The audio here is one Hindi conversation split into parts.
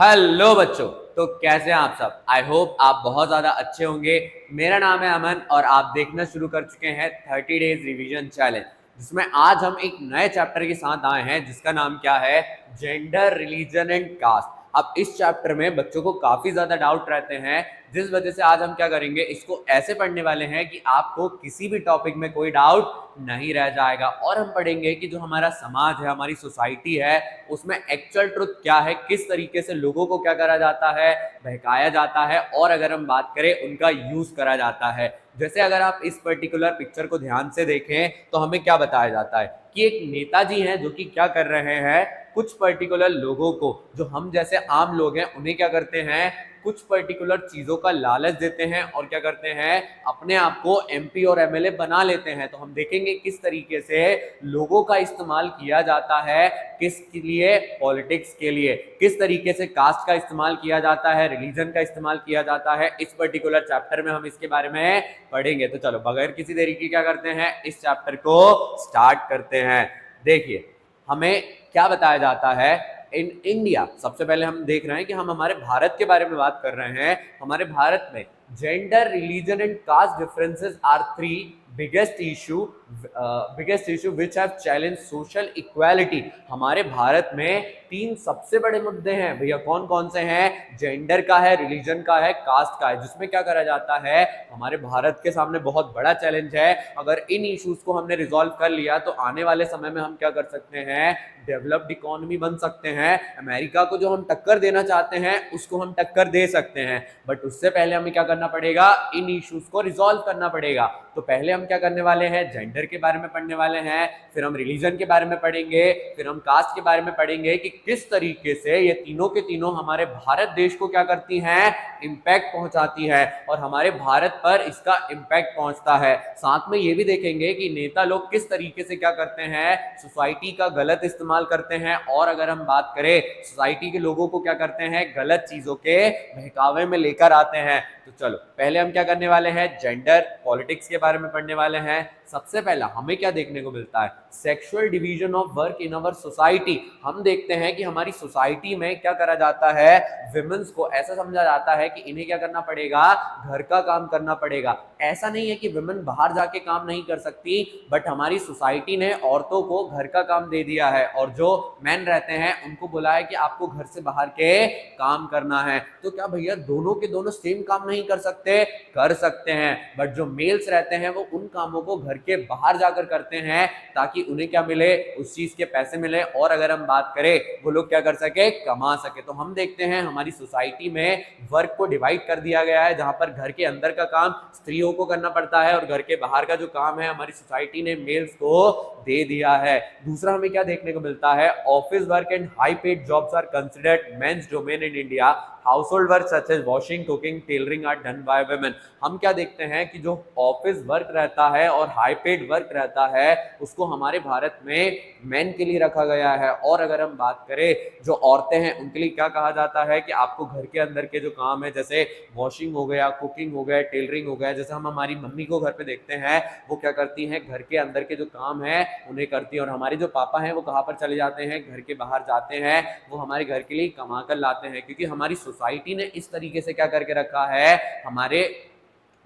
हेलो बच्चों। तो कैसे हैं आप सब। आई होप आप बहुत ज़्यादा अच्छे होंगे। मेरा नाम है अमन और आप देखना शुरू कर चुके हैं 30 डेज रिवीजन चैलेंज, जिसमें आज हम एक नए चैप्टर के साथ आए हैं जिसका नाम क्या है, जेंडर, रिलीजन एंड कास्ट। अब इस चैप्टर में बच्चों को काफ़ी ज़्यादा डाउट रहते हैं, जिस वजह से आज हम क्या करेंगे, इसको ऐसे पढ़ने वाले हैं कि आपको किसी भी टॉपिक में कोई डाउट नहीं रह जाएगा। और हम पढ़ेंगे कि जो हमारा समाज है, हमारी सोसाइटी है, उसमें एक्चुअल ट्रुथ क्या है, किस तरीके से लोगों को क्या करा जाता है, बहकाया जाता है, और अगर हम बात करें उनका यूज करा जाता है। जैसे अगर आप इस पर्टिकुलर पिक्चर को ध्यान से देखें तो हमें क्या बताया जाता है कि एक नेताजी हैं जो कि क्या कर रहे हैं, कुछ पर्टिकुलर लोगों को, जो हम जैसे आम लोग हैं, उन्हें क्या करते हैं, कुछ पर्टिकुलर चीजों का लालच देते हैं और क्या करते हैं, अपने आप को एमपी और एमएलए बना लेते हैं। तो हम देखेंगे किस तरीके से लोगों का इस्तेमाल किया जाता है, किसके लिए, पॉलिटिक्स के लिए। किस तरीके से कास्ट का इस्तेमाल किया जाता है, रिलीजन का इस्तेमाल किया जाता है, इस पर्टिकुलर चैप्टर में हम इसके बारे में पढ़ेंगे। तो चलो बगैर किसी देरी के क्या करते हैं, इस चैप्टर को स्टार्ट करते हैं। देखिए हमें क्या बताया जाता है इन इंडिया। सबसे पहले हम देख रहे हैं कि हम हमारे भारत के बारे में बात कर रहे हैं। हमारे भारत में gender, religion and caste differences are three biggest issue which have challenge social equality. हमारे भारत में तीन सबसे बड़े मुद्दे हैं भैया। कौन कौन से हैं? जेंडर का है, रिलीजन का है, कास्ट का है। जिसमें क्या करा जाता है, हमारे भारत के सामने बहुत बड़ा चैलेंज है। अगर इन इश्यूज को हमने रिजॉल्व कर लिया तो आने वाले समय में हम क्या कर सकते हैं, डेवलप्ड इकोनॉमी बन सकते हैं। अमेरिका को जो हम टक्कर देना चाहते हैं उसको हम टक्कर दे सकते हैं। बट उससे पहले हमें क्या करना पड़ेगा, इन इश्यूज को रिजॉल्व करना पड़ेगा। तो पहले हम क्या करने वाले हैं, जेंडर के बारे में पढ़ने वाले हैं, फिर हम रिलीजन के बारे में पढ़ेंगे, फिर हम कास्ट के बारे में पढ़ेंगे कि किस तरीके से ये तीनों के तीनों हमारे भारत देश को क्या करती हैं, इंपैक्ट पहुंचाती है और हमारे भारत पर इसका इंपैक्ट पहुंचता है। साथ में ये भी देखेंगे कि नेता लोग किस तरीके से क्या करते हैं, सोसाइटी का गलत इस्तेमाल करते हैं। और अगर हम बात करें, सोसाइटी के लोगों को क्या करते हैं, गलत चीजों के बहकावे में लेकर आते हैं। तो चलो पहले हम क्या करने वाले हैं, जेंडर पॉलिटिक्स के बारे में पढ़ने वाले हैं। सबसे पहला हमें क्या देखने को मिलता है, sexual division of work in our society. हम देखते हैं कि हमारी सोसाइटी में क्या करा जाता है, विमेंस को ऐसा समझा जाता है कि इन्हें क्या करना पड़ेगा, घर का काम करना पड़ेगा। ऐसा नहीं है कि विमेन बाहर जाके काम नहीं कर सकती, बट हमारी सोसाइटी ने औरतों को घर का काम दे दिया है और जो मैन रहते हैं उनको बोला है कि आपको घर से बाहर के काम करना है। तो क्या भैया दोनों के दोनों सेम काम नहीं कर सकते? कर सकते हैं, बट जो मेल्स रहते हैं वो उन कामों को घर के बाहर जाकर करते हैं ताकि उन्हें क्या मिले, उस चीज के पैसे मिले, और अगर हम बात करें वो लोग क्या कर सके, कमा सके। तो हम देखते हैं हमारी सोसाइटी में वर्क को डिवाइड कर दिया गया है, जहां पर घर के अंदर का काम स्त्रियों को करना पड़ता है और घर के बाहर का जो काम है हमारी सोसाइटी ने मेल्स को दे दिया है। दूसरा हमें क्या देखने को मिलता है, office work and high paid jobs are considered men's domain in India. Household work such as washing, cooking, tailoring are done by women. हम क्या देखते हैं कि जो ऑफिस वर्क रहता है और हाई पेड वर्क रहता है उसको हमारे भारत में मेन के लिए रखा गया है। और अगर हम बात करें जो औरतें हैं उनके लिए क्या कहा जाता है कि आपको घर के अंदर के जो काम है, जैसे वॉशिंग हो गया, कुकिंग हो गया, टेलरिंग हो गया, जैसे हम हमारी मम्मी को घर पे देखते हैं वो क्या करती हैं, घर के अंदर के जो काम है उन्हें करती हैं। और हमारे जो पापा हैं वो कहाँ पर चले जाते हैं, घर के बाहर जाते हैं, वो हमारे घर के लिए कमा कर लाते हैं। क्योंकि हमारी सोसाइटी ने इस तरीके से क्या करके रखा है, हमारे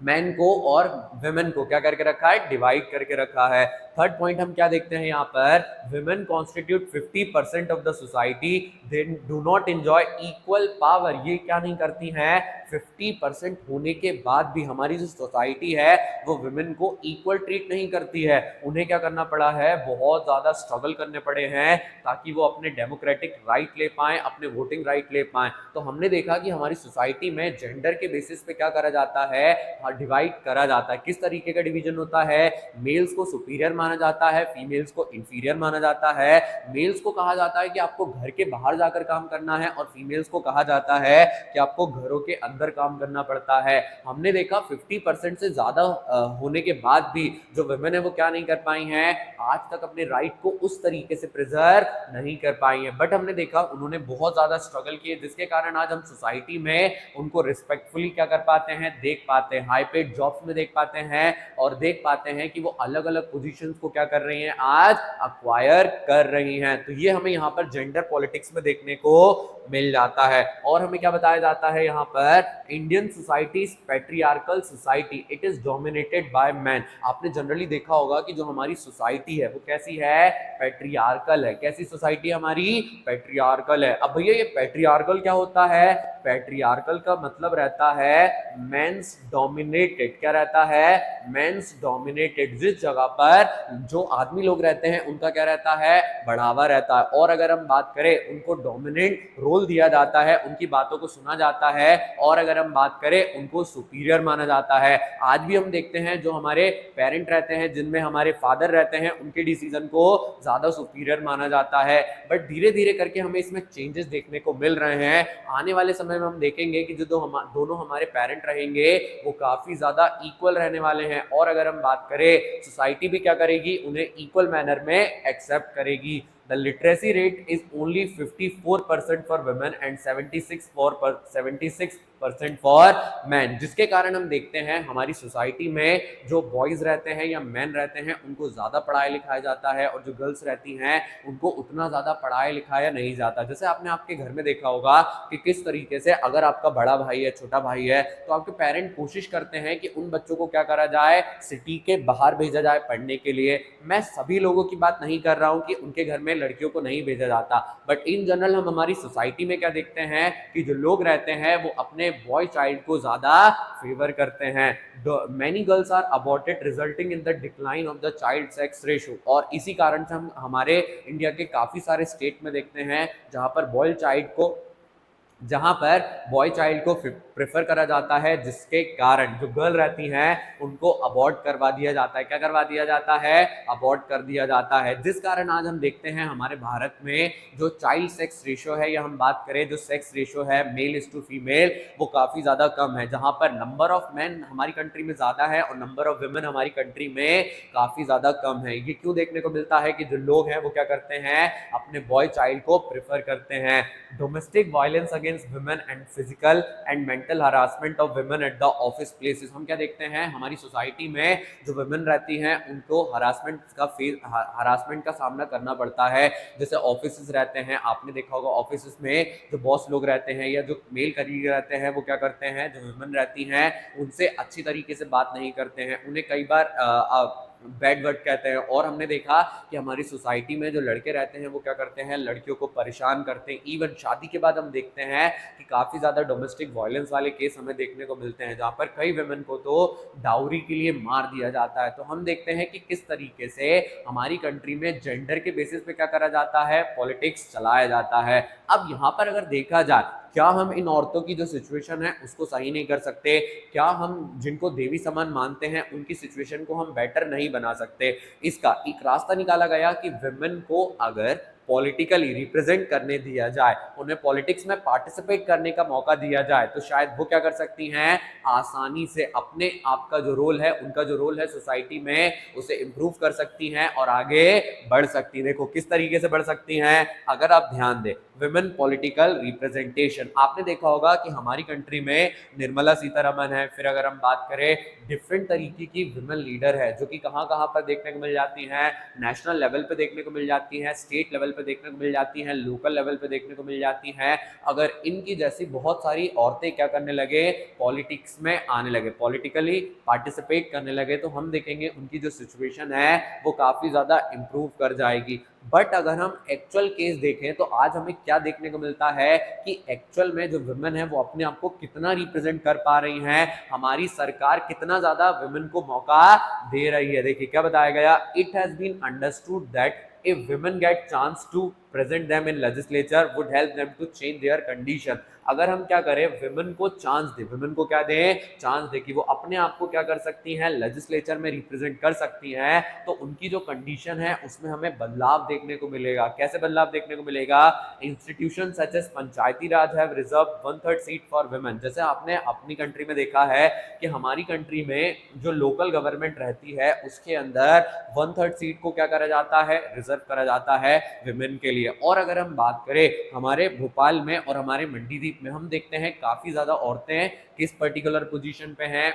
मैन को और वुमेन को क्या करके रखा है, डिवाइड करके रखा है। थर्ड पॉइंट हम क्या देखते हैं यहाँ पर, women constitute 50% of the society, they do not enjoy equal power. ये क्या नहीं करती हैं, 50% होने के बाद भी हमारी जो सोसाइटी है वो वुमेन को इक्वल ट्रीट नहीं करती है। उन्हें क्या करना पड़ा है, बहुत ज्यादा स्ट्रगल करने पड़े हैं ताकि वो अपने डेमोक्रेटिक राइट ले पाए, अपने वोटिंग राइट ले पाए। तो हमने देखा कि हमारी सोसाइटी में जेंडर के बेसिस पे क्या करा जाता है, डिवाइड करा जाता है। किस तरीके का डिवीजन होता है, मेल्स को सुपीरियर माना जाता है, फीमेल्स को इंफीरियर माना जाता है। मेल्स को कहा जाता है कि आपको घर के बाहर जाकर काम करना है और फीमेल्स को कहा जाता है कि आपको घरों के अंदर काम करना पड़ता है। हमने देखा 50% से ज्यादा होने के बाद भी जो वुमेन है वो क्या नहीं कर पाई हैं, आज तक अपने राइट को उस तरीके से प्रिजर्व नहीं कर पाई हैं। बट हमने देखा उन्होंने बहुत ज्यादा स्ट्रगल किए, जिसके कारण आज हम सोसाइटी में उनको रिस्पेक्टफुली क्या कर पाते हैं, देख पाते हैं, हाई पेड जॉब्स में देख पाते हैं और देख पाते हैं कि वो अलग अलग पोजीशंस को क्या कर रही हैं, आज अक्वायर कर रही हैं। तो ये हमें यहाँ पर जेंडर पॉलिटिक्स में देखने को मिल जाता है। और हमें क्या बताया जाता है यहाँ पर, Indian society is patriarchal society, it is dominated by man. आपने जनरली देखा होगा कि जो हमारी सोसाइटी है वो कैसी है, पैट्रियार्कल है। कैसी सोसाइटी हमारी, पैट्रियार्कल है। अब भैया ये पैट्रियार्कल क्या होता है, पैट्रियार्कल का मतलब रहता है मेंस डोमिनेटेड। क्या रहता है, मेंस डोमिनेटेड। जिस जगह पर जो आदमी लोग रहते हैं उनका क्या रहता है, बढ़ावा रहता है। और अगर हम बात करें, उनको डोमिनेंट रोल दिया जाता है, उनकी बातों को सुना जाता है। और अगर हम बात करें, उनको सुपीरियर माना जाता है। आज भी हम देखते हैं जो हमारे पेरेंट रहते हैं, जिनमें हमारे फादर रहते हैं, उनके डिसीजन को ज्यादा सुपीरियर माना जाता है। बट धीरे धीरे करके हमें इसमें चेंजेस देखने को मिल रहे हैं। आने वाले समय में हम देखेंगे कि जो दोनों हमारे पेरेंट रहेंगे वो काफी ज्यादा इक्वल रहने वाले हैं। और अगर हम बात करें, सोसाइटी भी क्या करेगी, उन्हें इक्वल मैनर में एक्सेप्ट करेगी। The literacy rate is only 54% for women and 76% for men, जिसके कारण हम देखते हैं हमारी सोसाइटी में जो बॉयज रहते हैं या मैन रहते हैं उनको ज्यादा पढ़ाया लिखाया जाता है, और जो गर्ल्स रहती हैं उनको उतना ज्यादा पढ़ाया लिखाया नहीं जाता। जैसे आपने आपके घर में देखा होगा कि किस तरीके से अगर आपका बड़ा भाई है, छोटा भाई है, तो आपके पेरेंट कोशिश करते हैं कि उन बच्चों को क्या करा जाए, सिटी के बाहर भेजा जाए पढ़ने के लिए। मैं सभी लोगों की बात नहीं कर रहा हूं कि उनके घर में लड़कियों को नहीं भेजा जाता, बट इन जनरल हम हमारी सोसाइटी में क्या देखते हैं कि जो लोग रहते हैं वो अपने बॉय चाइल्ड को ज्यादा फेवर करते हैं। Many girls are aborted resulting in the decline of the child sex ratio. और इसी कारण से हम हमारे इंडिया के काफी सारे स्टेट में देखते हैं जहां पर बॉय चाइल्ड को प्रेफर करा जाता है, जिसके कारण जो गर्ल रहती हैं उनको अबॉर्ट करवा दिया जाता है। क्या करवा दिया जाता है, अबॉर्ट कर दिया जाता है। जिस कारण आज हम देखते हैं हमारे भारत में जो चाइल्ड सेक्स रेशियो है, या हम बात करें जो सेक्स रेशियो है मेल इज टू फीमेल, वो काफी ज्यादा कम है। जहां पर नंबर ऑफ मैन हमारी कंट्री में ज्यादा है और नंबर ऑफ वुमेन हमारी कंट्री में काफी ज्यादा कम है। ये क्यों देखने को मिलता है कि जो लोग हैं वो क्या करते हैं, अपने बॉय चाइल्ड को प्रेफर करते हैं। Domestic violence against women and physical and mental harassment of women at the office places. हम क्या देखते हैं, हमारी सोसाइटी में जो वुमेन रहती हैं उनको हरासमेंट का सामना करना पड़ता है। जैसे ऑफिस रहते हैं, आपने देखा होगा ऑफिस में जो बॉस लोग रहते हैं या जो मेल कलीग रहते हैं वो क्या करते हैं, जो वुमेन रहती हैं उनसे अच्छी तरीके से बात नहीं करते हैं, उन्हें कई बार बैड वर्ड कहते हैं। और हमने देखा कि हमारी सोसाइटी में जो लड़के रहते हैं वो क्या करते हैं, लड़कियों को परेशान करते हैं। इवन शादी के बाद हम देखते हैं कि काफ़ी ज़्यादा डोमेस्टिक वायलेंस वाले केस हमें देखने को मिलते हैं, जहाँ पर कई वुमेन को तो डाउरी के लिए मार दिया जाता है। तो हम देखते हैं कि किस तरीके से हमारी कंट्री में जेंडर के बेसिस पे क्या करा जाता है, पॉलिटिक्स चलाया जाता है। अब यहाँ पर अगर देखा जाए, क्या हम इन औरतों की जो सिचुएशन है उसको सही नहीं कर सकते? क्या हम जिनको देवी समान मानते हैं उनकी सिचुएशन को हम बेटर नहीं बना सकते? इसका एक रास्ता निकाला गया कि वुमेन को अगर पॉलिटिकली रिप्रेजेंट करने दिया जाए, उन्हें पॉलिटिक्स में पार्टिसिपेट करने का मौका दिया जाए, तो शायद वो क्या कर सकती हैं, आसानी से अपने आप का जो रोल है, उनका जो रोल है सोसाइटी में, उसे इम्प्रूव कर सकती हैं और आगे बढ़ सकती हैं। देखो किस तरीके से बढ़ सकती हैं, अगर आप ध्यान दें, विमेन पॉलिटिकल रिप्रेजेंटेशन। आपने देखा होगा कि हमारी कंट्री में निर्मला सीतारमन है, फिर अगर हम बात करें डिफरेंट तरीके की विमेन लीडर है जो कि कहाँ कहाँ पर देखने को मिल जाती हैं, नेशनल लेवल पे देखने को मिल जाती हैं, स्टेट लेवल पे देखने को मिल जाती हैं, लोकल लेवल पे देखने को मिल जाती हैं। अगर इनकी जैसी बहुत सारी औरतें क्या करने लगे, पॉलिटिक्स में आने लगे, पॉलिटिकली पार्टिसिपेट करने लगे, तो हम देखेंगे उनकी जो सिचुएशन है वो काफ़ी ज़्यादा इम्प्रूव कर जाएगी। बट अगर हम एक्चुअल केस देखें तो आज हमें क्या देखने को मिलता है कि एक्चुअल में जो वुमेन है वो अपने आप को कितना रिप्रेजेंट कर पा रही हैं, हमारी सरकार कितना ज्यादा वुमेन को मौका दे रही है। देखिए क्या बताया गया, it has been understood that if women get chance to present them in legislature would help them to change their condition। अगर हम क्या करें, विमेन को चांस दे, विमेन को क्या दें, चांस दे कि वो अपने आप को क्या कर सकती हैं, लेजिस्लेचर में रिप्रेजेंट कर सकती हैं, तो उनकी जो कंडीशन है उसमें हमें बदलाव देखने को मिलेगा। कैसे बदलाव देखने को मिलेगा, institution such as panchayati raj have reserve 1/3 seat for women. जैसे आपने अपनी कंट्री में देखा है कि हमारी कंट्री में जो लोकल गवर्नमेंट रहती है उसके अंदर 1/3 सीट को क्या करा जाता है, रिजर्व करा जाता है विमेन के लिए। और अगर हम बात करें हमारे भोपाल में और हमारे मंडीदीप में, हम देखते हैं काफी ज्यादा औरतें किस पर्टिकुलर पोजीशन पे हैं,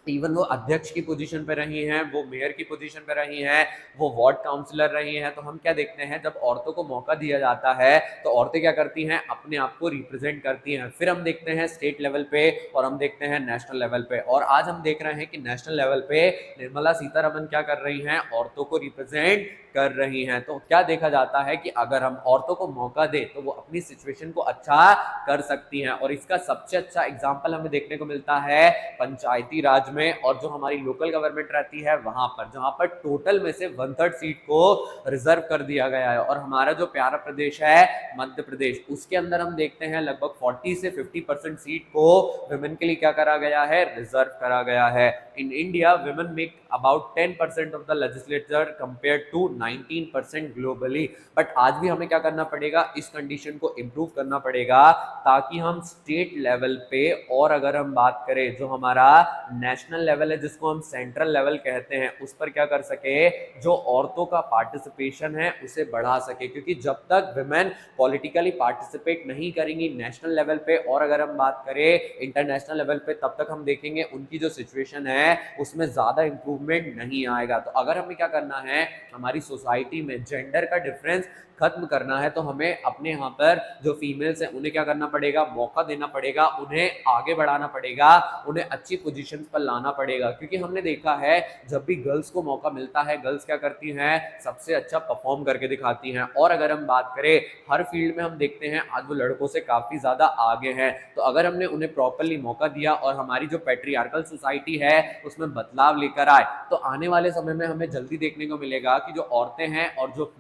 इवन वो अध्यक्ष की पोजीशन पे रही हैं, वो मेयर की पोजीशन पे रही हैं, वो वार्ड काउंसलर रही हैं। तो हम क्या देखते हैं, जब औरतों को मौका दिया जाता है तो औरतें क्या करती हैं, अपने आप को रिप्रेजेंट करती हैं। फिर हम देखते हैं स्टेट लेवल पे और हम देखते हैं नेशनल लेवल पे, और आज हम देख रहे हैं कि नेशनल लेवल पे निर्मला सीतारमन क्या कर रही हैं, औरतों को रिप्रेजेंट कर रही हैं। तो क्या देखा जाता है कि अगर हम औरतों को मौका दें तो वो अपनी सिचुएशन को अच्छा कर सकती हैं, और इसका सबसे अच्छा एग्जाम्पल हमें देखने को मिलता है पंचायती राज में, और जो हमारी लोकल गवर्नमेंट रहती है वहां पर, जहां पर टोटल में से 1/3 सीट को रिजर्व कर दिया गया है। और हमारा जो प्यारा प्रदेश है मध्य प्रदेश, उसके अंदर हम देखते हैं लगभग 40 से 50% सीट को वुमेन के लिए क्या करा गया है, रिजर्व करा गया है। In India women make about 10% of the legislature compare to 19% globally. But आज भी हमें क्या करना पड़ेगा, इस कंडीशन को इम्प्रूव करना पड़ेगा, ताकि हम स्टेट लेवल पे, और अगर हम बात करें जो हमारा नेशनल लेवल है जिसको हम सेंट्रल लेवल कहते हैं, उस पर क्या कर सके, जो औरतों का पार्टिसिपेशन है उसे बढ़ा सके। क्योंकि जब तक विमेन पॉलिटिकली पार्टिसिपेट नहीं करेंगी नेशनल लेवल पे, और अगर हम बात करें इंटरनेशनल लेवल पे, तब तक हम देखेंगे उनकी जो सिचुएशन है उसमें ज्यादा इंप्रूवमेंट नहीं आएगा। तो अगर हमें क्या करना है, हमारी सोसाइटी में जेंडर का डिफरेंस खत्म करना है, तो हमें अपने यहाँ पर जो फीमेल्स हैं उन्हें क्या करना पड़ेगा, मौका देना पड़ेगा, उन्हें आगे बढ़ाना पड़ेगा, उन्हें अच्छी पोजीशंस पर लाना पड़ेगा। क्योंकि हमने देखा है जब भी गर्ल्स को मौका मिलता है, गर्ल्स क्या करती हैं, सबसे अच्छा परफॉर्म करके दिखाती हैं। और अगर हम बात करें हर फील्ड में, हम देखते हैं आज वो लड़कों से काफी ज्यादा आगे हैं। तो अगर हमने उन्हें प्रॉपरली मौका दिया और हमारी जो पैट्रियार्कल सोसाइटी है उसमें बदलाव लेकर आए, तो आने वाले समय में हमें जल्दी देखने को मिलेगा कि जो औरतें हैं और जो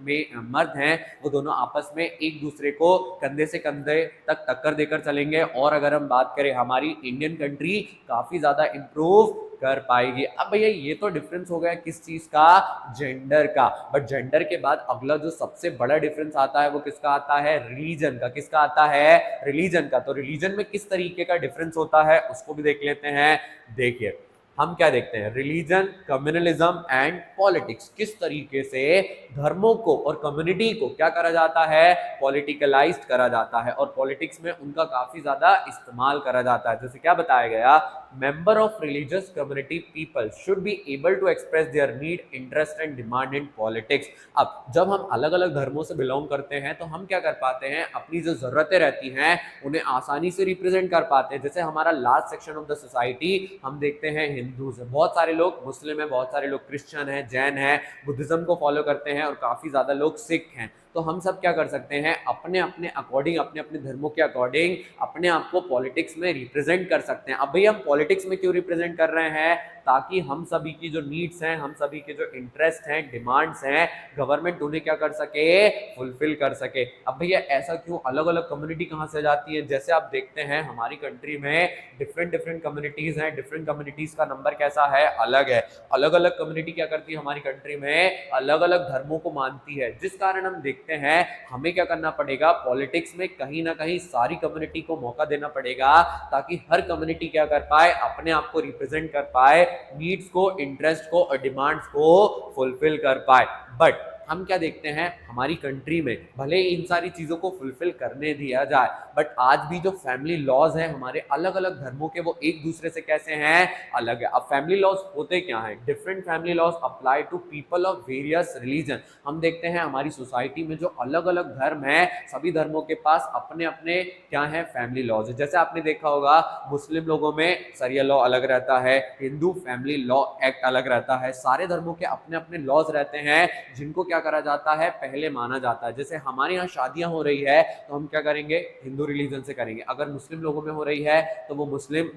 मर्द हैं वो दोनों आपस में एक दूसरे को कंधे से कंधे तक टक्कर देकर चलेंगे। और अगर हम बात करें, हमारी इंडियन कंट्री काफी ज्यादा इंप्रूव कर पाएगी। अब भैया ये तो डिफरेंस हो गया किस चीज का, जेंडर का। बट जेंडर के बाद अगला जो सबसे बड़ा डिफरेंस आता है वो किसका आता है, रिलीजन का। किसका आता है, रिलीजन का। तो रिलीजन में किस तरीके का डिफरेंस होता है उसको भी देख लेते हैं। देखिए हम क्या देखते हैं, रिलीजन, कम्युनलिज्म एंड पॉलिटिक्स, किस तरीके से धर्मों को और कम्युनिटी को क्या करा जाता है, पॉलिटिकलाइज्ड करा जाता है, और पॉलिटिक्स में उनका काफी ज्यादा इस्तेमाल करा जाता है। जैसे क्या बताया गया, member of religious community people should be able to express their need, interest and demand in politics. अब जब हम अलग अलग धर्मों से बिलोंग करते हैं तो हम क्या कर पाते हैं, अपनी जो जरूरतें रहती हैं उन्हें आसानी से रिप्रेजेंट कर पाते हैं। जैसे हमारा large section of the society हम देखते हैं हिंदूज है, बहुत सारे लोग मुस्लिम है, बहुत सारे लोग क्रिश्चियन है, जैन है, बुद्धिज्म को फॉलो करते हैं, और काफी ज्यादा लोग सिख हैं। तो हम सब क्या कर सकते हैं, अपने अपने अकॉर्डिंग, अपने अपने धर्मों के अकॉर्डिंग अपने आप को पॉलिटिक्स में रिप्रेजेंट कर सकते हैं। अब भाई हम पॉलिटिक्स में क्यों रिप्रेजेंट कर रहे हैं, ताकि हम सभी की जो नीड्स हैं, हम सभी के जो इंटरेस्ट हैं, डिमांड्स हैं, गवर्नमेंट उन्हें क्या कर सके, फुलफिल कर सके। अब भैया ऐसा क्यों, अलग अलग कम्युनिटी कहाँ से जाती है, जैसे आप देखते हैं हमारी कंट्री में डिफरेंट डिफरेंट कम्युनिटीज हैं, डिफरेंट कम्युनिटीज का नंबर कैसा है, अलग है। अलग अलग कम्युनिटी क्या करती है हमारी कंट्री में, अलग अलग धर्मों को मानती है, जिस कारण हम देखते हैं हमें क्या करना पड़ेगा, पॉलिटिक्स में कहीं ना कहीं सारी कम्युनिटी को मौका देना पड़ेगा, ताकि हर कम्युनिटी क्या कर पाए, अपने आप को रिप्रेजेंट कर पाए, नीड्स को, इंटरेस्ट को और डिमांड्स को फुलफिल कर पाए। बट हम क्या देखते हैं, हमारी कंट्री में भले इन सारी चीजों को फुलफिल करने दिया जाए, बट आज भी जो फैमिली लॉज हैं हमारे अलग अलग धर्मों के, वो एक दूसरे से कैसे हैं, अलग है। अब फैमिली लॉज होते क्या हैं, different family laws apply to people of various religion. हम देखते हैं हमारी सोसाइटी में जो अलग अलग धर्म है, सभी धर्मों के पास अपने अपने क्या है, फैमिली लॉज। जैसे आपने देखा होगा मुस्लिम लोगों में सरिया लॉ अलग रहता है, हिंदू फैमिली लॉ एक्ट अलग रहता है, सारे धर्मों के अपने अपने लॉज रहते हैं जिनको क्या करा जाता है, पहले माना जाता है। जैसे हमारे यहाँ शादियां हो रही है तो हम क्या करेंगे, हिंदू रिलीजन से करेंगे, अगर मुस्लिम लोगों में हो रही है तो वो मुस्लिम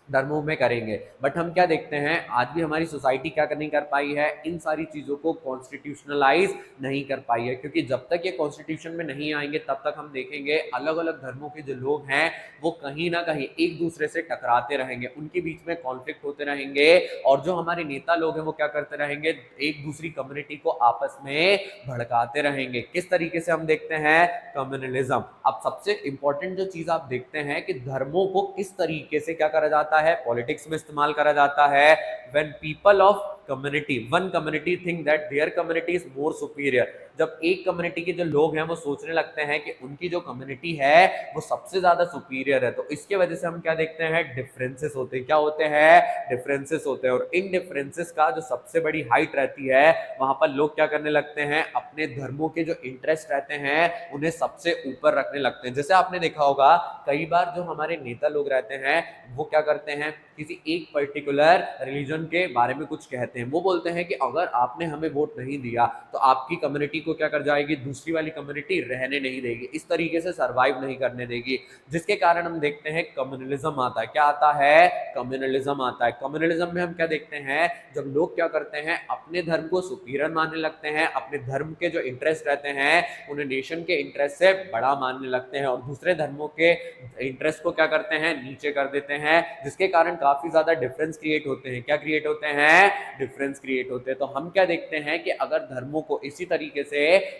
धर्मों में करेंगे। बट हम क्या देखते हैं, आज भी हमारी सोसाइटी क्या नहीं कर पाई है, इन सारी चीजों को कॉन्स्टिट्यूशनलाइज नहीं कर पाई है। क्योंकि जब तक ये कॉन्स्टिट्यूशन में नहीं आएंगे तब तक हम देखेंगे अलग अलग धर्मों के जो लोग हैं वो कहीं ना कहीं एक दूसरे से टकराते रहेंगे, उनके बीच में कॉन्फ्लिक्ट होते रहेंगे, और जो हमारे नेता लोग हैं वो क्या करते रहेंगे, एक दूसरी कम्युनिटी को आपस में भड़काते रहेंगे। किस तरीके से हम देखते हैं, कम्युनलिज्म। अब सबसे इंपॉर्टेंट जो चीज आप देखते हैं कि धर्मों को किस तरीके से क्या करा जाता है, पॉलिटिक्स में इस्तेमाल करा जाता है। When people of community, one community think that their community is more superior, जब एक कम्युनिटी के जो लोग हैं वो सोचने लगते हैं कि उनकी जो कम्युनिटी है वो सबसे ज्यादा सुपीरियर है, तो इसके वजह से हम क्या देखते हैं, डिफरेंसेस होते हैं। क्या होते हैं? डिफरेंसेस होते हैं। और इन डिफरेंसेस का जो सबसे बड़ी हाइट रहती है वहां पर लोग क्या करने लगते हैं, अपने धर्मों के जो इंटरेस्ट रहते हैं उन्हें सबसे ऊपर रखने लगते हैं। जैसे आपने देखा होगा कई बार जो हमारे नेता लोग रहते हैं वो क्या करते हैं, किसी एक पर्टिकुलर रिलीजन के बारे में कुछ कहते हैं, वो बोलते हैं कि अगर आपने हमें वोट नहीं दिया तो आपकी कम्युनिटी को क्या कर जाएगी, दूसरी वाली कम्युनिटी रहने नहीं देगी, इस तरीके से सरवाइव नहीं करने देगी, जिसके कारण हम देखते हैं कम्युनलिज्म आता है। क्या आता है? कम्युनलिज्म आता है। कम्युनलिज्म में हम क्या देखते हैं, जब लोग क्या करते हैं, अपने धर्म को सुपीरियर मानने लगते हैं, अपने धर्म के जो इंटरेस्ट रहते हैं उन्हें नेशन के इंटरेस्ट से बड़ा मानने लगते हैं और दूसरे धर्मों के इंटरेस्ट को क्या करते हैं, नीचे कर देते हैं, जिसके कारण काफी ज्यादा डिफरेंस क्रिएट होते हैं। क्या क्रिएट होते हैं? डिफरेंस क्रिएट होते हैं। तो हम क्या देखते हैं कि अगर धर्मों को इसी तरीके से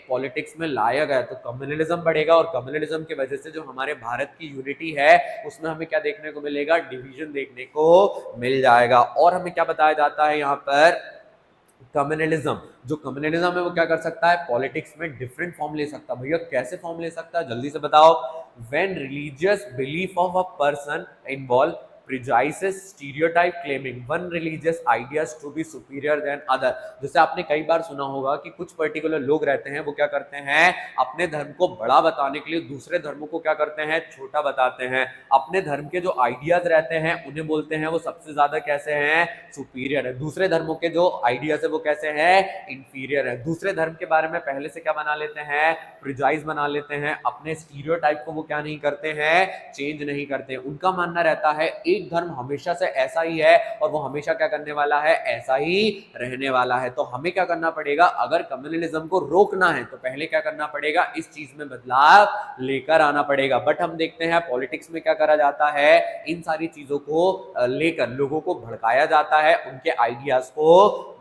पॉलिटिक्स में लाया गया तो कम्युनलिज्म बढ़ेगा, और कम्युनलिज्म की वजह से जो हमारे भारत की यूनिटी है उसमें हमें क्या देखने को मिलेगा, डिवीजन देखने को मिल जाएगा। और हमें क्या बताया जाता है यहाँ पर, कम्युनलिज्म, जो कम्युनलिज्म है वो क्या कर सकता है, पॉलिटिक्स में डिफरेंट फॉर्म ले सकता है। भैया कैसे फॉर्म ले सकता है, जल्दी से बताओ। When religious belief of a person involve prejudices stereotype claiming one religious ideas to be superior than other। जैसे आपने कई बार सुना होगा कि कुछ पर्टिकुलर लोग रहते हैं वो क्या करते हैं, अपने धर्म को बड़ा बताने के लिए दूसरे धर्मों को क्या करते हैं, छोटा बताते हैं। अपने धर्म के जो आइडियाज रहते हैं उन्हें बोलते हैं वो सबसे ज्यादा कैसे हैं, सुपीरियर है। दूसरे धर्मों के जो आइडियाज है वो कैसे हैं, इंफीरियर है। दूसरे धर्म के बारे में पहले से क्या बना लेते हैं, प्रिजाइज बना लेते हैं। अपने स्टीरियोटाइप को वो क्या नहीं करते हैं, चेंज नहीं करते। उनका मानना रहता है एक धर्म हमेशा से ऐसा ही है और वो हमेशा क्या करने वाला है, ऐसा ही रहने वाला है। तो हमें क्या करना पड़ेगा, अगर कम्युनलिज्म को रोकना है तो पहले क्या करना पड़ेगा, इस चीज में बदलाव लेकर आना पड़ेगा। बट हम देखते हैं पॉलिटिक्स में क्या करा जाता है, इन सारी चीजों को लेकर लोगों को भड़काया जाता है, उनके आइडियाज को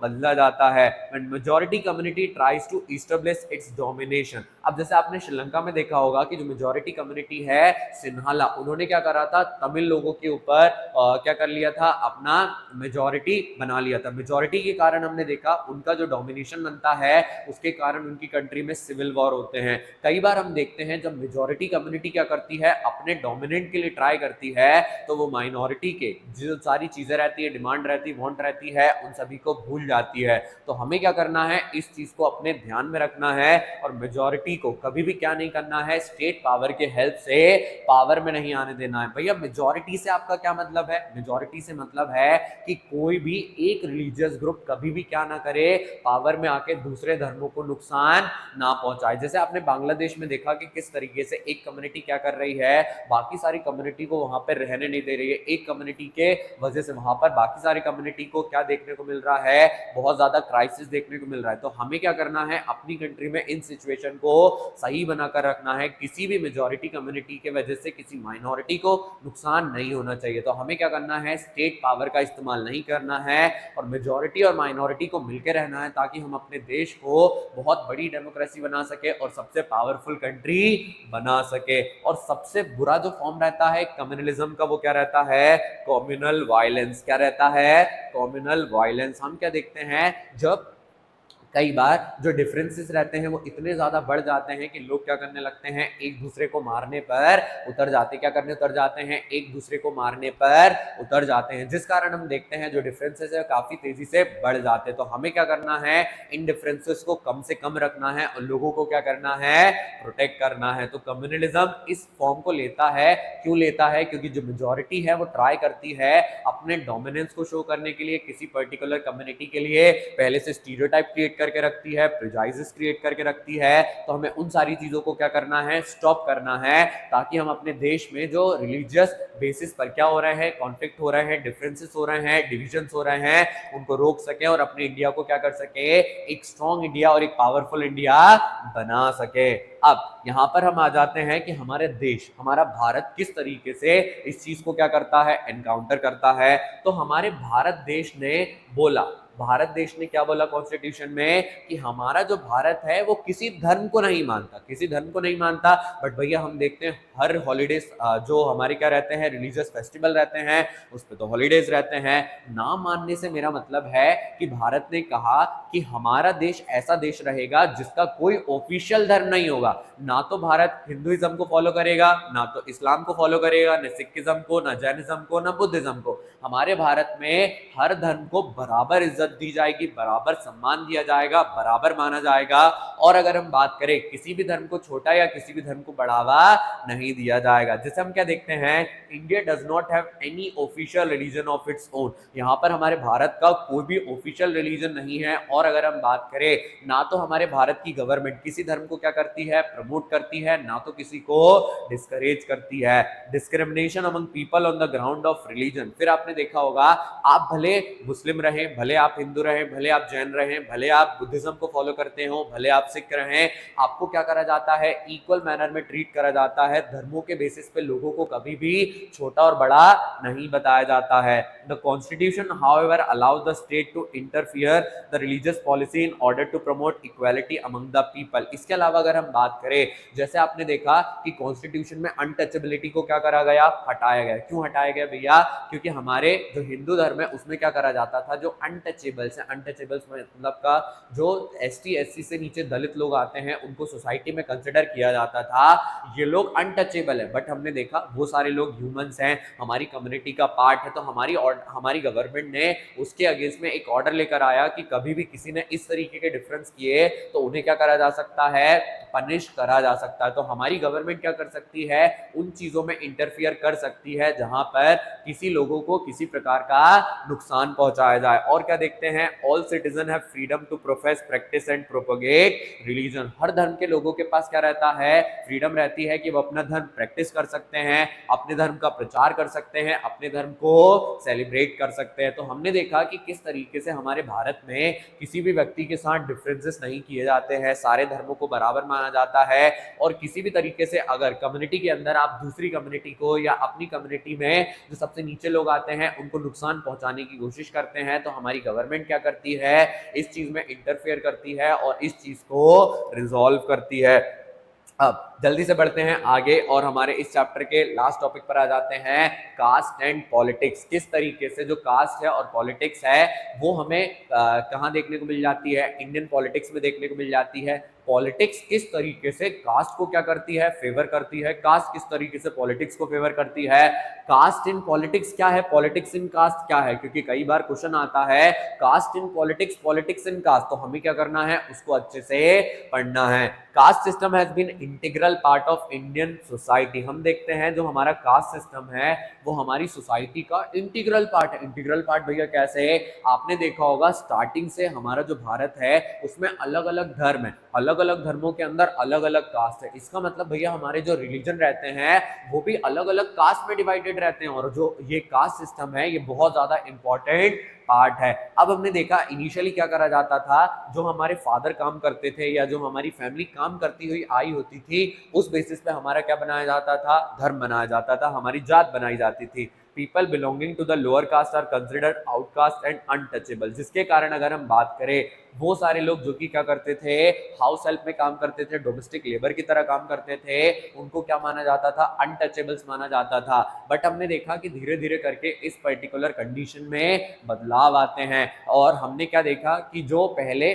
बदला जाता है। Majority community tries to establish its domination. अब जैसे आपने श्रीलंका में देखा होगा कि जो मेजॉरिटी कम्युनिटी है सिन्हाला, उन्होंने क्या करा था, तमिल लोगों के ऊपर क्या कर लिया था, अपना मेजॉरिटी बना लिया था। मेजॉरिटी के कारण हमने देखा उनका जो डोमिनेशन बनता है उसके कारण उनकी कंट्री में सिविल वॉर होते हैं। कई बार हम देखते हैं जब मेजॉरिटी कम्युनिटी क्या करती है, अपने डोमिनेंट के लिए ट्राई करती है तो वो माइनॉरिटी के जो सारी चीजें रहती है, डिमांड रहती है, वांट रहती है, उन सभी को भूल जाती है। तो हमें क्या करना है, इस चीज को अपने ध्यान में रखना है और मेजॉरिटी को कभी भी क्या नहीं करना है, स्टेट पावर के हेल्प से पावर में नहीं आने देना है। भैया मेजॉरिटी से आपका क्या मतलब है, मेजॉरिटी से मतलब है कि कोई भी एक रिलीजियस ग्रुप कभी भी क्या ना करे, पावर में आके दूसरे धर्मों को नुकसान ना पहुंचाए। जैसे आपने बांग्लादेश में देखा कि किस तरीके से एक कम्युनिटी क्या कर रही है, बाकी सारी कम्युनिटी को वहां पर रहने नहीं दे रही है। एक कम्युनिटी के वजह से वहां पर बाकी सारी कम्युनिटी को क्या देखने को मिल रहा है, बहुत ज्यादा क्राइसिस देखने को मिल रहा है। तो हमें क्या करना है, अपनी कंट्री में इन सिचुएशन को सही बनाकर रखना है। किसी भी मेजॉरिटी कम्युनिटी के वजह से किसी माइनॉरिटी को नुकसान नहीं होना चाहिए। तो हमें क्या करना है, स्टेट पावर का इस्तेमाल नहीं करना है और मेजॉरिटी और माइनॉरिटी को मिलकर रहना है, ताकि हम अपने देश को बहुत बड़ी डेमोक्रेसी बना सके और सबसे पावरफुल कंट्री बना सके। और सबसे बुरा जो फॉर्म रहता है कम्युनलिज्म का वो क्या रहता है, कम्युनल वायलेंस। क्या रहता है, कम्युनल वायलेंस। हम क्या देखते हैं, जब कई बार जो डिफरेंसेस रहते हैं वो इतने ज्यादा बढ़ जाते हैं कि लोग क्या करने लगते हैं, एक दूसरे को मारने पर उतर जाते हैं। क्या करने उतर जाते हैं, एक दूसरे को मारने पर उतर जाते हैं, जिस कारण हम देखते हैं जो डिफरेंसेस है काफी तेजी से बढ़ जाते हैं। तो हमें क्या करना है, इन डिफरेंसेस को कम से कम रखना है और लोगों को क्या करना है, प्रोटेक्ट करना है। तो कम्युनलिज्म इस फॉर्म को लेता है, क्यों लेता है, क्योंकि जो मेजॉरिटी है वो ट्राई करती है अपने डोमिनेंस को शो करने के लिए किसी पर्टिकुलर कम्युनिटी के लिए पहले से स्टीरियोटाइप क्रिएट करके रखती है, प्रेजुडिस क्रिएट करके रखती है। तो हमें उन सारी चीजों को क्या करना है, स्टॉप करना है, ताकि हम अपने देश में जो रिलीजियस बेसिस पर क्या हो रहे हैं, कॉन्फ्लिक्ट हो रहे हैं, डिफरेंसेस हो रहे हैं, डिविजन्स हो रहे हैं, उनको रोक सके और अपने इंडिया को क्या कर सके, एक स्ट्रॉन्ग इंडिया और एक पावरफुल इंडिया बना सके। अब यहां पर हम आ जाते हैं कि हमारे देश, हमारा भारत किस तरीके से इस चीज को क्या करता है, एनकाउंटर करता है। तो हमारे भारत देश ने बोला, भारत देश ने क्या बोला कॉन्स्टिट्यूशन में कि हमारा जो भारत है वो किसी धर्म को नहीं मानता, किसी धर्म को नहीं मानता। बट भैया हम देखते हैं हर हॉलीडेज जो हमारे क्या रहते हैं, रिलीजियस फेस्टिवल रहते हैं, उस पर तो हॉलीडेज रहते हैं। ना मानने से मेरा मतलब है कि भारत ने कहा कि हमारा देश ऐसा देश रहेगा जिसका कोई ऑफिशियल धर्म नहीं होगा। ना तो भारत हिंदुइज्म को फॉलो करेगा, ना तो इस्लाम को फॉलो करेगा, न सिखिज्म को, न जैनिज्म को, न बुद्धिज्म को। हमारे भारत में हर धर्म को बराबर इज्जत दी जाएगी, बराबर सम्मान दिया जाएगा, बराबर माना जाएगा। और अगर हम बात करें किसी भी धर्म को छोटा या किसी भी धर्म को बढ़ावा नहीं दिया जाएगा। जैसे हम क्या देखते हैं, India does not have any official religion of its own. यहाँ पर हमारे भारत का कोई भी ऑफिशियल रिलीजन नहीं है। और अगर हम बात करें, ना तो हमारे भारत की गवर्नमेंट किसी धर्म को क्या करती है, प्रमोट करती है, ना तो किसी को डिस्करेज करती है। Discrimination among people on the ground of religion. फिर आपने देखा होगा, आप भले मुस्लिम रहे, भले आप हिंदू रहे, भले आप जैन रहे, भले आप बुद्धिज्म को फॉलो करते हो, भले आप सिख रहे, आपको क्या करा जाता है, इक्वल मैनर में ट्रीट करा जाता है। धर्मों के बेसिस पे लोगों को कभी भी छोटा और बड़ा नहीं बताया जाता है। The constitution however allows the state to interfere the religious policy in order to promote equality among the people. इसके अलावा अगर हम बात करें, जैसे आपने देखा कि कॉन्स्टिट्यूशन में अनटचेबिलिटी को क्या करा गया, हटाया गया। क्यों हटाया गया भैया? क्योंकि हमारे जो हिंदू धर्म है उसमें क्या करा जाता था, जो अनटचेबल्स है, अनटचेबल्स मतलब का जो एसटी एससी से नीचे दलित लोग आते हैं उनको सोसाइटी में कंसिडर किया जाता था, ये लोग अनटचेबल है। बट हमने देखा वो सारे लोग ह्यूमंस हैं, हमारी कम्युनिटी का पार्ट है। तो हमारी गवर्नमेंट ने उसके अगेंस्ट में एक ऑर्डर लेकर आया कि कभी भी किसी ने इस तरीके के डिफरेंस किए तो उन्हें क्या करा जा सकता है, पनिश करा जा सकता है। तो हमारी गवर्नमेंट क्या कर सकती है, उन चीजों में इंटरफियर कर सकती है जहां पर किसी लोगों को किसी प्रकार का नुकसान पहुंचाया जाए। और क्या देखते हैं, all citizen have freedom to profess, practice and propagate religion. हर धर्म के लोगों के पास क्या रहता है, फ्रीडम रहती है कि वो अपना धर्म प्रैक्टिस कर सकते हैं, अपने धर्म का प्रचार कर सकते हैं, अपने धर्म को सेलिब्रेट कर सकते हैं। तो हमने देखा कि किस तरीके से हमारे भारत में किसी भी व्यक्ति के साथ डिफरेंसेस नहीं किए जाते हैं, सारे धर्मों को बराबर माना जाता है। और किसी भी तरीके से अगर कम्युनिटी के अंदर आप दूसरी कम्युनिटी को या अपनी कम्युनिटी में जो सबसे नीचे लोग आते हैं उनको नुकसान पहुंचाने की कोशिश करते हैं, तो हमारी गवर्नमेंट क्या करती है, इस चीज में इंटरफेयर करती है और इस चीज को रिजॉल्व करती है। अब जल्दी से बढ़ते हैं आगे और हमारे इस चैप्टर के लास्ट टॉपिक पर आ जाते हैं, कास्ट एंड पॉलिटिक्स। किस तरीके से जो कास्ट है और पॉलिटिक्स है वो हमें कहाँ देखने को मिल जाती है, इंडियन पॉलिटिक्स में देखने को मिल जाती है। पॉलिटिक्स किस तरीके से कास्ट को क्या करती है, फेवर करती है, कास्ट किस तरीके से पॉलिटिक्स को फेवर करती है। कास्ट इन पॉलिटिक्स क्या है, पॉलिटिक्स इन कास्ट क्या है, क्योंकि कई बार क्वेश्चन आता है caste in politics, politics in caste, तो हमें क्या करना है, उसको अच्छे से पढ़ना है। Caste system has been integral part of Indian society. हम देखते हैं जो हमारा कास्ट सिस्टम है वो हमारी सोसाइटी का इंटीग्रल पार्ट है। इंटीग्रल पार्ट भैया कैसे है, आपने देखा होगा स्टार्टिंग से हमारा जो भारत है उसमें अलग अलग धर्म है, अलग अलग धर्मों के अंदर अलग अलग कास्ट है। इसका मतलब भैया हमारे जो रिलीजन रहते हैं वो भी अलग अलग कास्ट में डिवाइडेड रहते हैं। और जो ये कास्ट सिस्टम है ये बहुत ज्यादा इंपॉर्टेंट पार्ट है। अब हमने देखा इनिशियली क्या करा जाता था, जो हमारे फादर काम करते थे या जो हमारी फैमिली काम करती हुई आई होती थी उस बेसिस पे हमारा क्या बनाया जाता था, धर्म बनाया जाता था, हमारी जात बनाई जाती थी। People belonging to the lower caste are considered outcast and untouchable, जिसके कारण अगर हम बात करें वो सारे लोग जो कि क्या करते थे, हाउस हेल्प में काम करते थे, डोमेस्टिक लेबर की तरह काम करते थे, उनको क्या माना जाता था, अनटचेबल्स माना जाता था। बट हमने देखा कि धीरे धीरे करके इस पर्टिकुलर कंडीशन में बदलाव आते हैं और हमने क्या देखा कि जो पहले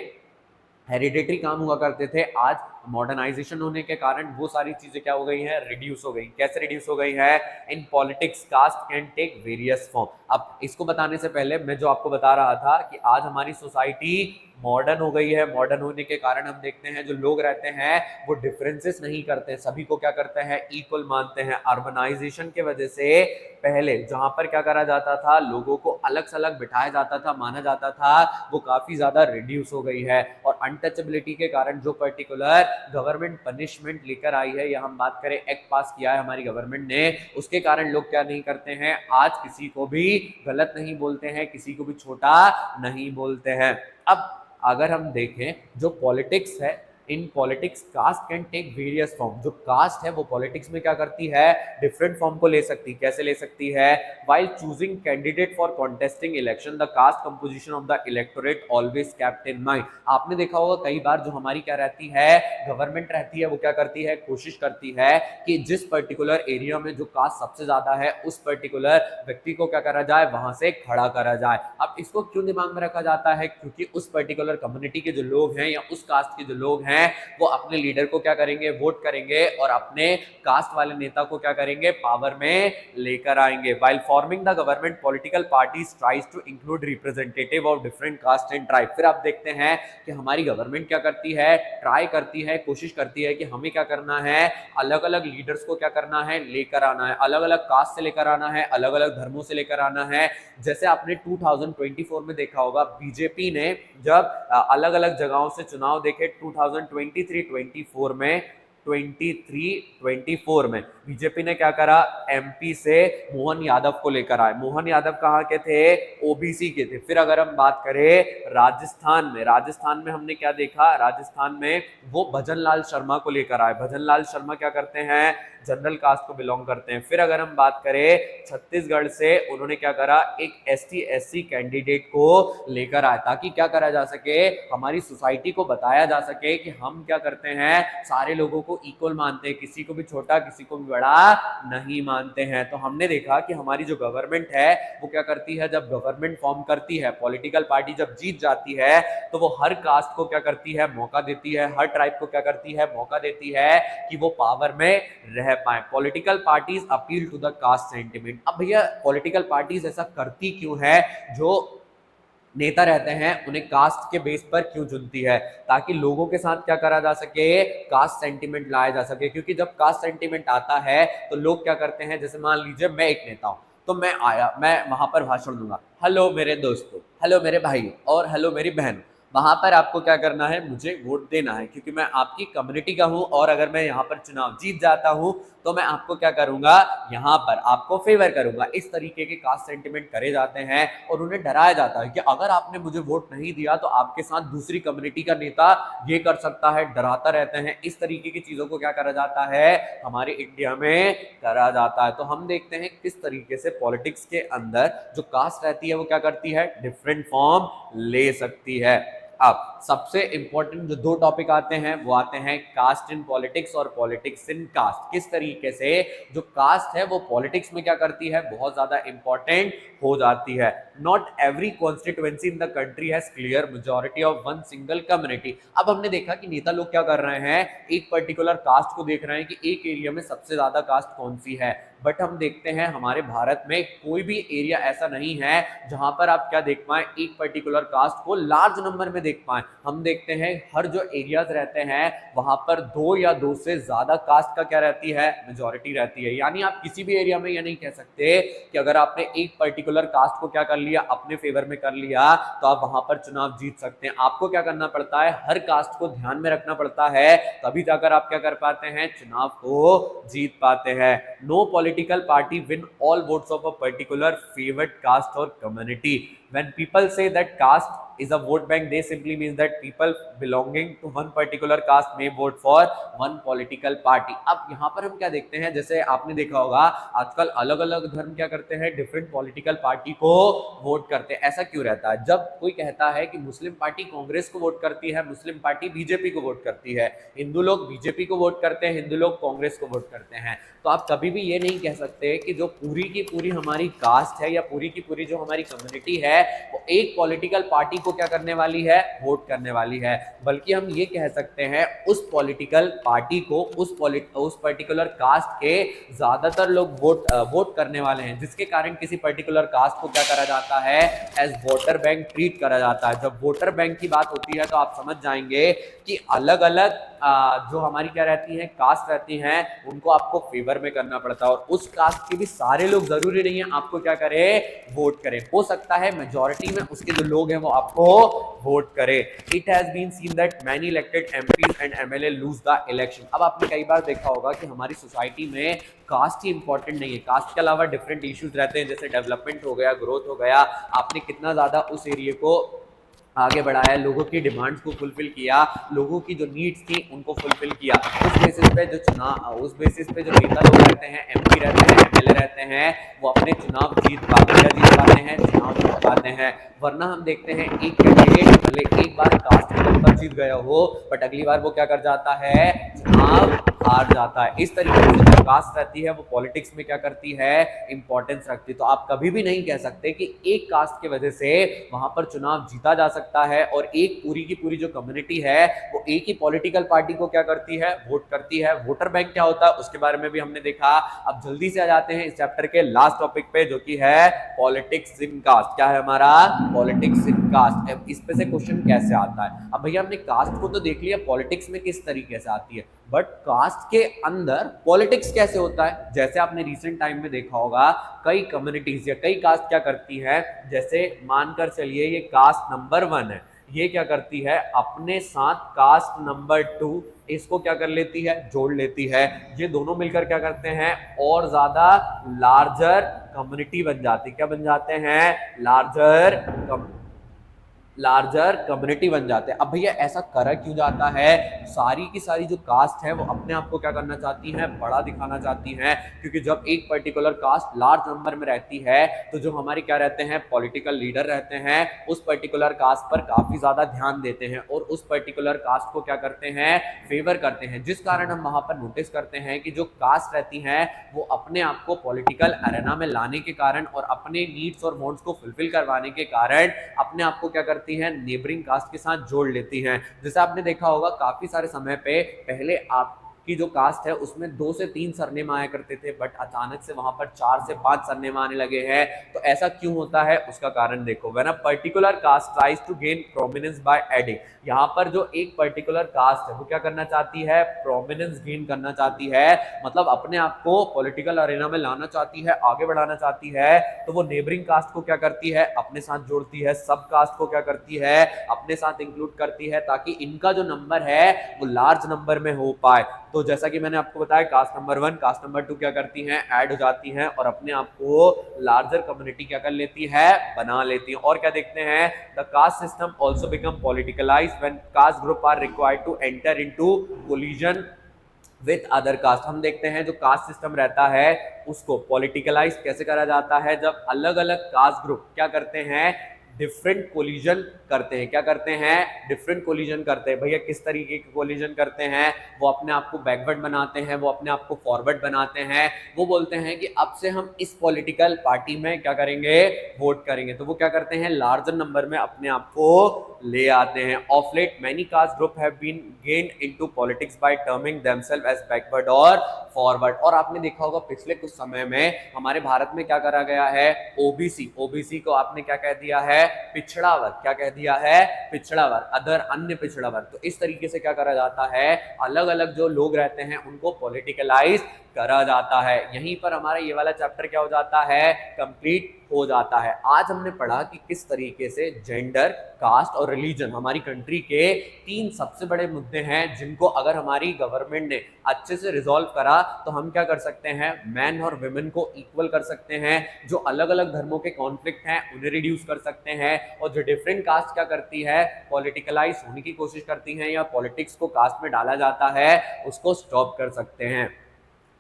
हेरिडेटरी काम हुआ करते थे आज मॉडर्नाइजेशन होने के कारण वो सारी चीजें क्या हो गई हैं, रिड्यूस हो गई। कैसे रिड्यूस हो गई है, in politics caste can take various form. अब इसको बताने से पहले मैं जो आपको बता रहा था कि आज हमारी सोसाइटी मॉडर्न हो गई है, मॉडर्न होने के कारण हम देखते हैं जो लोग रहते हैं वो डिफरेंसेस नहीं करते, सभी को क्या करते हैं, इक्वल मानते हैं। अर्बनाइजेशन के वजह से पहले जहां पर क्या करा जाता था, लोगों को अलग से अलग बिठाया जाता था, माना जाता था, वो काफी ज्यादा रिड्यूस हो गई है। और अनटचेबिलिटी के कारण जो पर्टिकुलर गवर्नमेंट पनिशमेंट लेकर आई है या हम बात करें एक्ट पास किया है हमारी गवर्नमेंट ने, उसके कारण लोग क्या नहीं करते हैं, आज किसी को भी गलत नहीं बोलते हैं, किसी को भी छोटा नहीं बोलते हैं। अब अगर हम देखें जो पॉलिटिक्स है in politics caste can take various form. जो कास्ट है वो पॉलिटिक्स में क्या करती है, डिफरेंट फॉर्म को ले सकती है। कैसे ले सकती है? While choosing candidate for contesting election the caste composition of the electorate always kept in mind. आपने देखा होगा कई बार जो हमारी क्या रहती है, गवर्नमेंट रहती है, वो क्या करती है, कोशिश करती है कि जिस पर्टिकुलर एरिया में जो कास्ट सबसे ज्यादा है उस पर्टिकुलर व्यक्ति को क्या करा जाए, वहां से खड़ा करा जाए। अब इसको क्यों दिमाग में रखा जाता है? क्योंकि उस पर्टिकुलर कम्युनिटी के जो लोग हैं या उस कास्ट के जो लोग हैं वो अपने लीडर को क्या करेंगे, वोट करेंगे और अपने कास्ट वाले नेता को क्या करेंगे, पावर में लेकर आएंगे। While forming the government political parties tries to include representative of different caste and tribe. फिर आप देखते हैं कि हमारी गवर्नमेंट क्या करती है, ट्राई करती है, कोशिश करती है कि हमें क्या करना है, अलग अलग लीडर्स को क्या करना है, लेकर आना है, अलग अलग कास्ट से लेकर आना है, अलग अलग धर्मों से लेकर आना है। जैसे आपने 2024 में देखा होगा, बीजेपी ने जब अलग अलग जगहों से चुनाव देखे 2023-24 में, 23-24 में बीजेपी ने क्या करा, एमपी से मोहन यादव को लेकर आए। मोहन यादव कहाँ के थे, ओबीसी के थे। फिर अगर हम बात करें राजस्थान में हमने क्या देखा, राजस्थान में वो भजन लाल शर्मा को लेकर आए। भजन लाल शर्मा क्या करते हैं, जनरल कास्ट को बिलोंग करते हैं। फिर अगर हम बात करें छत्तीसगढ़ से, उन्होंने क्या करा, एक एसटी एससी कैंडिडेट को लेकर आए ताकि क्या करा जा सके, हमारी सोसाइटी को बताया जा सके कि हम क्या करते हैं, सारे लोगों को इक्वल मानते हैं, किसी को भी छोटा किसी को भी बड़ा नहीं मानते हैं। तो हमने देखा कि हमारी जो गवर्नमेंट है वो क्या करती है, जब गवर्नमेंट फॉर्म करती है, पॉलिटिकल पार्टी जब जीत जाती है तो वो हर कास्ट को क्या करती है, मौका देती है, हर ट्राइब को क्या करती है, मौका देती है कि वो पावर में रह पाए। Political parties appeal to the caste sentiment. अब भैया पॉलिटिकल पार्टीज ऐसा करती क्यों है, जो नेता रहते हैं उन्हें कास्ट के बेस पर क्यों चुनती है, ताकि लोगों के साथ क्या करा जा सके, कास्ट सेंटिमेंट लाया जा सके। क्योंकि जब कास्ट सेंटिमेंट आता है तो लोग क्या करते हैं, जैसे मान लीजिए मैं एक नेता हूं, तो मैं आया, मैं वहां पर भाषण दूंगा, हेलो मेरे दोस्तों, हेलो मेरे भाई और हेलो मेरी बहन। वहां पर आपको क्या करना है, मुझे वोट देना है क्योंकि मैं आपकी कम्युनिटी का हूं और अगर मैं यहाँ पर चुनाव जीत जाता हूं तो मैं आपको क्या करूंगा, यहाँ पर आपको फेवर करूंगा। इस तरीके के कास्ट सेंटिमेंट करे जाते हैं और उन्हें डराया जाता है कि अगर आपने मुझे वोट नहीं दिया तो आपके साथ दूसरी कम्युनिटी का नेता ये कर सकता है, डराता रहते हैं। इस तरीके की चीजों को क्या करा जाता है, हमारे इंडिया में करा जाता है। तो हम देखते हैं किस तरीके से पॉलिटिक्स के अंदर जो कास्ट रहती है वो क्या करती है, डिफरेंट फॉर्म ले सकती है। अब सबसे इंपॉर्टेंट जो दो टॉपिक आते हैं वो आते हैं कास्ट इन पॉलिटिक्स और पॉलिटिक्स इन कास्ट। किस तरीके से जो कास्ट है वो पॉलिटिक्स में क्या करती है, बहुत ज्यादा इंपॉर्टेंट हो जाती है। Not every constituency in the country has clear majority of one single community. अब हमने देखा कि नेता लोग क्या कर रहे हैं, एक पर्टिकुलर कास्ट को देख रहे हैं कि एक एरिया में सबसे ज्यादा कास्ट कौन सी है। बट हम देखते हैं हमारे भारत में कोई भी एरिया ऐसा नहीं है जहां पर आप क्या देख पाए, एक पर्टिकुलर कास्ट को लार्ज नंबर में देख पाए। हम देखते हैं हर जो एरियाज रहते हैं वहां पर दो या दो से ज्यादा कास्ट का क्या रहती है, मेजॉरिटी रहती है। यानी आप किसी भी एरिया में ये नहीं कह सकते कि अगर आपने एक पर्टिकुलर कास्ट को क्या कर लिया, अपने फेवर में कर लिया, तो आप वहां पर चुनाव जीत सकते हैं। आपको क्या करना पड़ता है, हर कास्ट को ध्यान में रखना पड़ता है, तभी जाकर आप क्या कर पाते हैं, चुनाव को जीत पाते हैं। No political party win all votes of a particular favored caste or community. When people say that caste is a vote bank, they simply means that people belonging to one particular caste may vote for one political party. अब यहाँ पर हम क्या देखते हैं, जैसे आपने देखा होगा आजकल अलग अलग धर्म क्या करते हैं, डिफरेंट पॉलिटिकल पार्टी को वोट करते हैं। ऐसा क्यों रहता है, जब कोई कहता है कि मुस्लिम पार्टी कांग्रेस को वोट करती है, मुस्लिम पार्टी बीजेपी को वोट करती है, हिंदू लोग बीजेपी को वोट करते हैं, हिंदू लोग कांग्रेस को वोट करते हैं, तो आप कभी भी ये नहीं कह सकते कि जो पूरी की पूरी हमारी कास्ट है या पूरी की पूरी जो हमारी कम्युनिटी है वो एक पॉलिटिकल पार्टी को क्या करने वाली है, वोट करने वाली है। बल्कि हम ये कह सकते हैं उस पॉलिटिकल पार्टी को, उस पर्टिकुलर कास्ट के ज्यादातर लोग वोट करने वाले हैं, जिसके कारण किसी पर्टिकुलर कास्ट को क्या करा जाता है, एज वोटर बैंक ट्रीट करा जाता है। जब वोटर बैंक की बात होती है तो आप समझ जाएंगे कि अलग अलग जो हमारी क्या रहती है, कास्ट रहती हैं, उनको आपको फेवर में करना पड़ता है और उस कास्ट के भी सारे लोग जरूरी नहीं है आपको क्या करें, वोट करें। हो सकता है मेजॉरिटी में उसके जो लोग हैं वो आपको वोट करें। It has been seen that many elected MPs and MLA lose the election. अब आपने कई बार देखा होगा कि हमारी सोसाइटी में कास्ट ही इंपॉर्टेंट नहीं है, कास्ट के अलावा डिफरेंट इश्यूज रहते हैं, जैसे डेवलपमेंट हो गया, ग्रोथ हो गया, आपने कितना ज्यादा उस एरिया को आगे बढ़ाया, लोगों की डिमांड्स को फुलफिल किया, लोगों की जो नीड्स थी उनको फुलफिल किया। उस बेसिस पे जो चुनाव, उस बेसिस पे जो नेता लोग रहते हैं, एमपी रहते हैं, एमएलए रहते हैं, वो अपने चुनाव जीत पाते हैं, चुनाव जीत पाते हैं। वरना हम देखते हैं एक कैंडिडेट भले एक बार कास्ट के दम पर जीत गया हो, बट अगली बार वो क्या कर जाता है, चुनाव हार जाता है। इस तरीके से जो कास्ट रहती है वो पॉलिटिक्स में क्या करती है, इंपॉर्टेंस रखती है। तो आप कभी भी नहीं कह सकते कि एक कास्ट की वजह से वहां पर चुनाव जीता जा सकता है और एक पूरी की पूरी जो कम्युनिटी है वो एक ही पॉलिटिकल पार्टी को क्या करती है, वोट करती है। वोटर बैंक क्या होता है उसके बारे में भी हमने देखा। अब जल्दी से आ जाते हैं इस चैप्टर के लास्ट टॉपिक पे, जो कि है पॉलिटिक्स इन कास्ट। क्या है हमारा, पॉलिटिक्स इन कास्ट। अब इस पे से क्वेश्चन कैसे आता है। अब भैया हमने कास्ट को तो देख लिया, पॉलिटिक्स में किस तरीके से आती है, बट कास्ट के अंदर पॉलिटिक्स कैसे होता है। जैसे आपने रिसेंट टाइम में देखा होगा, कई कम्युनिटीज या कई कास्ट क्या करती है, जैसे मानकर चलिए ये कास्ट नंबर 1 है, ये क्या करती है, अपने साथ कास्ट नंबर 2 इसको क्या कर लेती है, जोड़ लेती है। ये दोनों मिलकर क्या करते हैं, और ज्यादा लार्जर कम्युनिटी बन जाती। क्या बन जाते हैं, लार्जर कम्युनिटी बन जाते हैं। अब भैया ऐसा करा क्यों जाता है, सारी की सारी जो कास्ट है वो अपने आप को क्या करना चाहती है, बड़ा दिखाना चाहती हैं। क्योंकि जब एक पर्टिकुलर कास्ट लार्ज नंबर में रहती है तो जो हमारे क्या रहते हैं, पॉलिटिकल लीडर रहते हैं, उस पर्टिकुलर कास्ट पर काफी ज्यादा ध्यान देते हैं और उस पर्टिकुलर कास्ट को क्या करते हैं, फेवर करते हैं। जिस कारण हम वहां पर नोटिस करते हैं कि जो कास्ट रहती हैं वो अपने आप को पॉलिटिकल अरेना में लाने के कारण और अपने नीड्स और वांट्स को फुलफिल करवाने के कारण अपने आप को क्या करती हैं, नेबरिंग कास्ट के साथ जोड़ लेती हैं। जैसे आपने देखा होगा काफी सारे समय पे पहले आपकी जो कास्ट है उसमें 2 से 3 सरनेम आया करते थे, बट अचानक से वहां पर 4 से 5 सरनेम आने लगे हैं। तो ऐसा क्यों होता है, उसका कारण देखो। When a particular caste tries to gain prominence by adding, यहाँ पर जो एक पर्टिकुलर कास्ट है वो क्या करना चाहती है, प्रोमिनेंस गेन करना चाहती है, मतलब अपने आप को पॉलिटिकल अरेना में लाना चाहती है, आगे बढ़ाना चाहती है। तो वो नेबरिंग कास्ट को क्या करती है, अपने साथ जोड़ती है, सब कास्ट को क्या करती है, अपने साथ इंक्लूड करती है, ताकि इनका जो नंबर है वो लार्ज नंबर में हो पाए। तो जैसा कि मैंने आपको बताया, कास्ट नंबर 1 कास्ट नंबर 2 क्या करती हैं, ऐड हो जाती हैं और अपने आप को लार्जर कम्युनिटी क्या कर लेती है, बना लेती है। और क्या देखते हैं, the caste system also become politicalised when caste group are required to enter into collision with other caste. हम देखते हैं जो कास्ट सिस्टम रहता है उसको पॉलिटिकलाइज कैसे करा जाता है, जब अलग अलग कास्ट ग्रुप क्या करते हैं, डिफरेंट कोलिजन करते हैं। क्या करते हैं, डिफरेंट कोलिजन करते हैं। भैया किस तरीके के कोलिजन करते हैं, वो अपने आप को बैकवर्ड बनाते हैं, वो अपने आप को फॉरवर्ड बनाते हैं। वो बोलते हैं कि अब से हम इस पॉलिटिकल पार्टी में क्या करेंगे, वोट करेंगे। तो वो क्या करते हैं, लार्जर नंबर में अपने आप को ले आते हैं। Of late many caste group have been gained into politics by terming themselves as backward और फॉरवर्ड। और आपने देखा होगा पिछले कुछ समय में हमारे भारत में क्या करा गया है, ओबीसी को आपने क्या कह दिया है, पिछड़ा वर्ग। क्या कह दिया है, पिछड़ा वर्ग, अदर अन्य पिछड़ा वर्ग। तो इस तरीके से क्या करा जाता है, अलग अलग जो लोग रहते हैं उनको पॉलिटिकलाइज करा जाता है। यहीं पर हमारा ये वाला चैप्टर क्या हो जाता है, कंप्लीट हो जाता है। आज हमने पढ़ा कि किस तरीके से जेंडर, कास्ट और रिलीजन हमारी कंट्री के 3 सबसे बड़े मुद्दे हैं जिनको अगर हमारी गवर्नमेंट ने अच्छे से रिजॉल्व करा तो हम क्या कर सकते हैं, मैन और वुमेन को इक्वल कर सकते हैं। जो अलग अलग धर्मों के कॉन्फ्लिक्ट हैं उन्हें रिड्यूस कर सकते हैं। और जो डिफरेंट कास्ट क्या करती है, पॉलिटिकलाइज होने की कोशिश करती हैं या पॉलिटिक्स को कास्ट में डाला जाता है, उसको स्टॉप कर सकते हैं।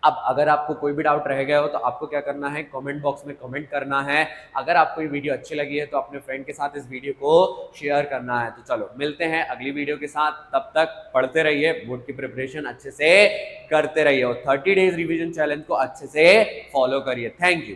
अब अगर आपको कोई भी डाउट रह गया हो तो आपको क्या करना है, कमेंट बॉक्स में कमेंट करना है। अगर आपको ये वीडियो अच्छी लगी है तो अपने फ्रेंड के साथ इस वीडियो को शेयर करना है। तो चलो मिलते हैं अगली वीडियो के साथ, तब तक पढ़ते रहिए, बोर्ड की प्रिपरेशन अच्छे से करते रहिए और 30 डेज रिवीजन चैलेंज को अच्छे से फॉलो करिए। Thank you.